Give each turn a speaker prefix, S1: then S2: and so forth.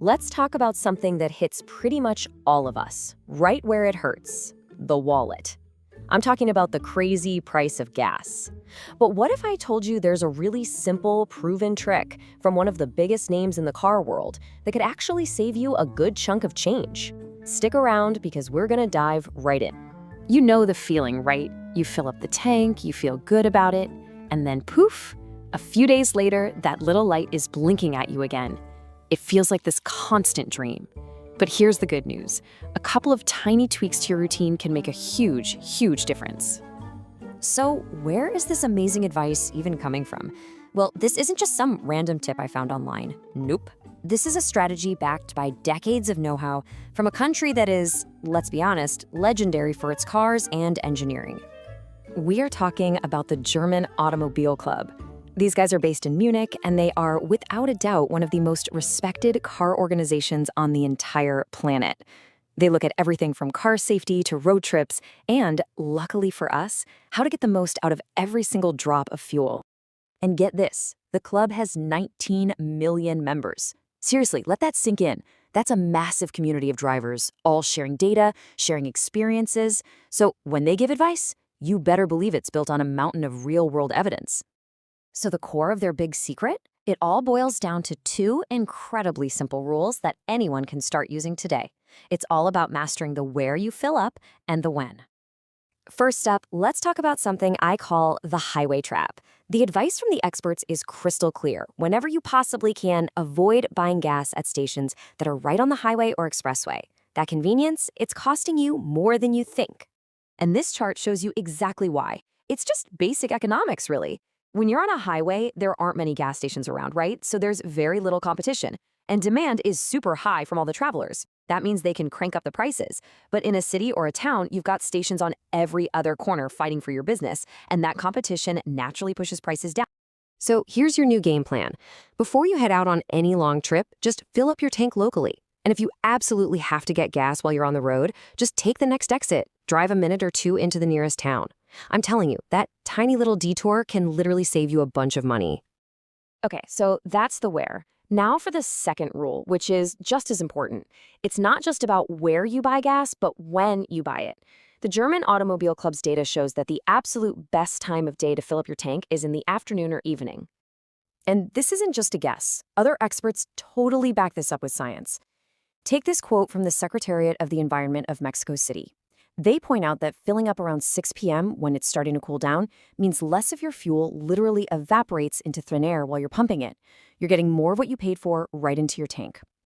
S1: Let's talk about something that hits pretty much all of us, right where it hurts, the wallet. I'm talking about the crazy price of gas. But what if I told you there's a really simple, proven trick from one of the biggest names in the car world that could actually save you a good chunk of change? Stick around because we're gonna dive right in. You know the feeling, right? You fill up the tank, you feel good about it, and then poof, a few days later, that little light is blinking at you again. It feels like this constant dream. But here's the good news. A couple of tiny tweaks to your routine can make a huge, huge difference. So where is this amazing advice even coming from? Well, this isn't just some random tip I found online. Nope. This is a strategy backed by decades of know-how from a country that is, let's be honest, legendary for its cars and engineering. We are talking about the German Automobile Club. These guys are based in Munich, and they are, without a doubt, one of the most respected car organizations on the entire planet. They look at everything from car safety to road trips, and, luckily for us, how to get the most out of every single drop of fuel. And get this, the club has 19 million members. Seriously, let that sink in. That's a massive community of drivers, all sharing data, sharing experiences. So when they give advice, you better believe it's built on a mountain of real-world evidence. So the core of their big secret? It all boils down to two incredibly simple rules that anyone can start using today. It's all about mastering the where you fill up and the when. First up, let's talk about something I call the highway trap. The advice from the experts is crystal clear. Whenever you possibly can, avoid buying gas at stations that are right on the highway or expressway. That convenience, it's costing you more than you think. And this chart shows you exactly why. It's just basic economics, really. When you're on a highway, there aren't many gas stations around, right? So there's very little competition. And demand is super high from all the travelers. That means they can crank up the prices. But in a city or a town, you've got stations on every other corner fighting for your business, and that competition naturally pushes prices down. So here's your new game plan. Before you head out on any long trip, just fill up your tank locally. And if you absolutely have to get gas while you're on the road, just take the next exit, drive a minute or two into the nearest town. I'm telling you, that tiny little detour can literally save you a bunch of money. Okay, so that's the where. Now for the second rule, which is just as important. It's not just about where you buy gas, but when you buy it. The German Automobile Club's data shows that the absolute best time of day to fill up your tank is in the afternoon or evening. And this isn't just a guess. Other experts totally back this up with science. Take this quote from the Secretariat of the Environment of Mexico City. They point out that filling up around 6 p.m. when it's starting to cool down means less of your fuel literally evaporates into thin air while you're pumping it. You're getting more of what you paid for right into your tank.